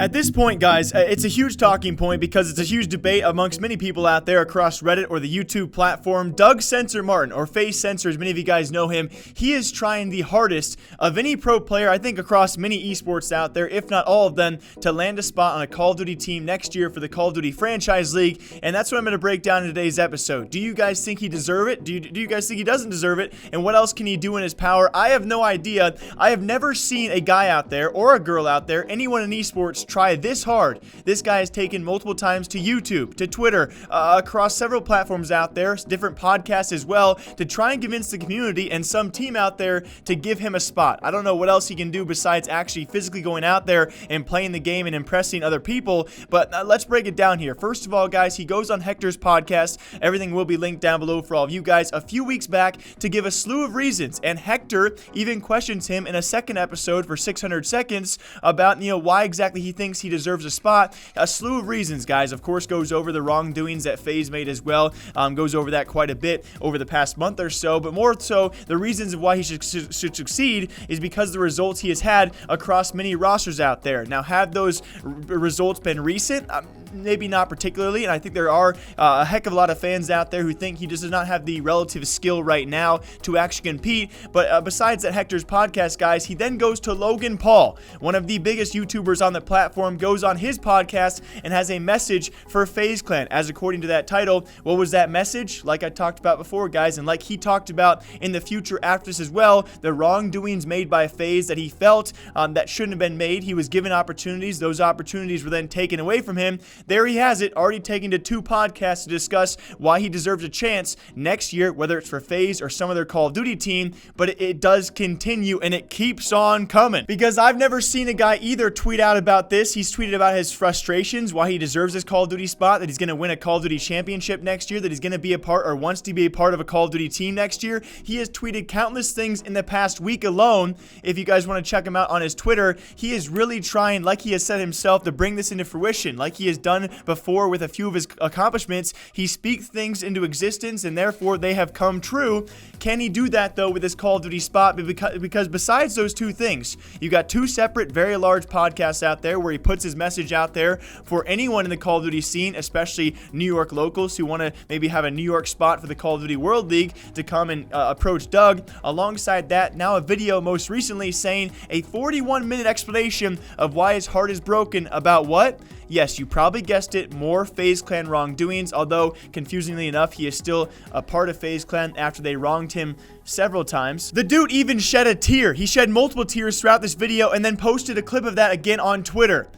At this point, guys, it's a huge talking point because it's a huge debate amongst many people out there across Reddit or the YouTube platform. Doug Censor Martin, or FaZe Censor, as many of you guys know him, he is trying the hardest of any pro player, I think, across many esports out there, if not all of them, to land a spot on a Call of Duty team next year for the Call of Duty Franchise League, and that's what I'm going to break down in today's episode. Do you guys think he deserves it? Do you guys think he doesn't deserve it? And what else can he do in his power? I have no idea. I have never seen a guy out there, or a girl out there, anyone in esports try this hard. This guy has taken multiple times to YouTube, to Twitter, across several platforms out there, different podcasts as well, to try and convince the community and some team out there to give him a spot. I don't know what else he can do besides actually physically going out there and playing the game and impressing other people, but let's break it down here. First of all, guys, he goes on Hector's podcast. Everything will be linked down below for all of you guys a few weeks back to give a slew of reasons, and Hector even questions him in a second episode for 600 seconds about, why exactly he thinks he deserves a spot. A slew of reasons, guys. Of course, goes over the wrongdoings that FaZe made as well. Goes over that quite a bit over the past month or so, but more so the reasons of why he should succeed is because of the results he has had across many rosters out there. Now, have those results been recent? Maybe not particularly, and I think there are a heck of a lot of fans out there who think he just does not have the relative skill right now to actually compete. But besides that Hector's podcast, guys, he then goes to Logan Paul, one of the biggest YouTubers on the platform, goes on his podcast and has a message for FaZe Clan, as according to that title. What was that message? Like I talked about before, guys, and like he talked about in the future after this as well, the wrongdoings made by FaZe that he felt that shouldn't have been made. He was given opportunities. Those opportunities were then taken away from him. There he has it, already taken to 2 podcasts to discuss why he deserves a chance next year, whether it's for FaZe or some other Call of Duty team, but it does continue and it keeps on coming. Because I've never seen a guy either tweet out about this. He's tweeted about his frustrations, why he deserves this Call of Duty spot, that he's going to win a Call of Duty championship next year, that he's going to be a part or wants to be a part of a Call of Duty team next year. He has tweeted countless things in the past week alone. If you guys want to check him out on his Twitter, he is really trying, like he has said himself, to bring this into fruition, like he has done before with a few of his accomplishments. He speaks things into existence and therefore they have come true. Can he do that though with this Call of Duty spot? Because besides those 2 things, you got 2 separate very large podcasts out there where he puts his message out there for anyone in the Call of Duty scene, especially New York locals who want to maybe have a New York spot for the Call of Duty World League, to come and approach Doug. Alongside that, now a video most recently saying a 41-minute explanation of why his heart is broken about what? Yes, you probably guessed it, more FaZe Clan wrongdoings, although confusingly enough, he is still a part of FaZe Clan after they wronged him several times. The dude even shed a tear. He shed multiple tears throughout this video and then posted a clip of that again on Twitter.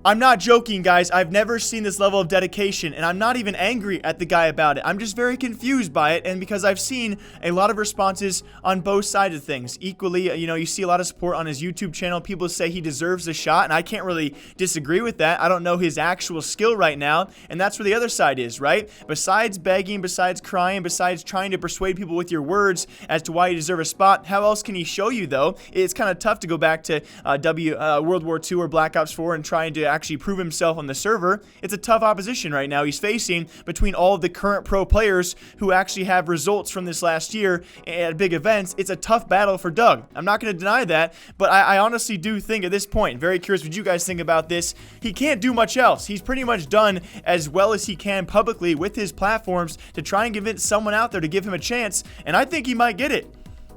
I'm not joking, guys. I've never seen this level of dedication, and I'm not even angry at the guy about it. I'm just very confused by it, and because I've seen a lot of responses on both sides of things. Equally, you see a lot of support on his YouTube channel. People say he deserves a shot, and I can't really disagree with that. I don't know his actual skill right now, and that's where the other side is, right? Besides begging, besides crying, besides trying to persuade people with your words as to why you deserve a spot, how else can he show you, though? It's kind of tough to go back to World War II or Black Ops 4 and trying to actually prove himself on the server. It's a tough opposition right now he's facing between all of the current pro players who actually have results from this last year at big events. It's a tough battle for Doug. I'm not going to deny that, but I honestly do think at this point, very curious what you guys think about this, he can't do much else. He's pretty much done as well as he can publicly with his platforms to try and convince someone out there to give him a chance, and I think he might get it.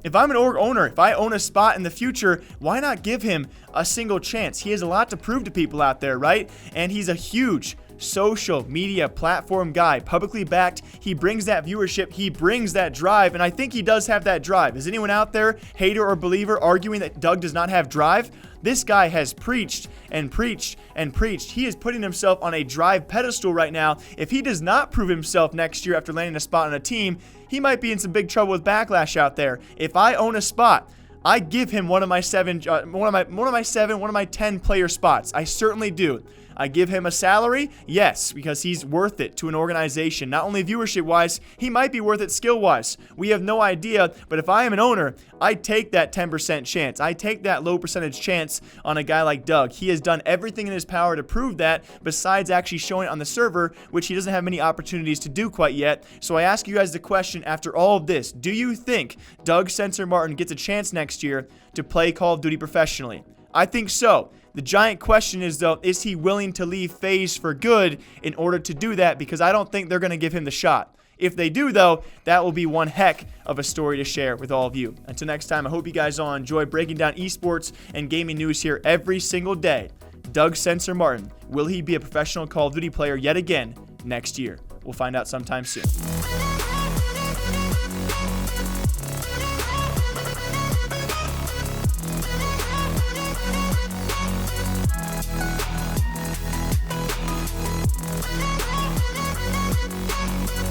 If I'm an org owner, if I own a spot in the future, why not give him a single chance? He has a lot to prove to people out there, right? And he's a huge social media platform guy, publicly backed. He brings that viewership, he brings that drive, and I think he does have that drive. Is anyone out there, hater or believer, arguing that Doug does not have drive? This guy has preached and preached and preached. He is putting himself on a drive pedestal right now. If he does not prove himself next year after landing a spot on a team, he might be in some big trouble with backlash out there. If I own a spot, I give him one of my 10 player spots. I certainly do. I give him a salary? Yes, because he's worth it to an organization. Not only viewership-wise, he might be worth it skill-wise. We have no idea, but if I am an owner, I take that 10% chance. I take that low percentage chance on a guy like Doug. He has done everything in his power to prove that, besides actually showing it on the server, which he doesn't have many opportunities to do quite yet. So I ask you guys the question after all of this. Do you think Doug Censor Martin gets a chance next year to play Call of Duty professionally? I think so. The giant question is, though, is he willing to leave FaZe for good in order to do that? Because I don't think they're going to give him the shot. If they do, though, that will be one heck of a story to share with all of you. Until next time, I hope you guys all enjoy breaking down esports and gaming news here every single day. Doug Censor Martin, will he be a professional Call of Duty player yet again next year? We'll find out sometime soon.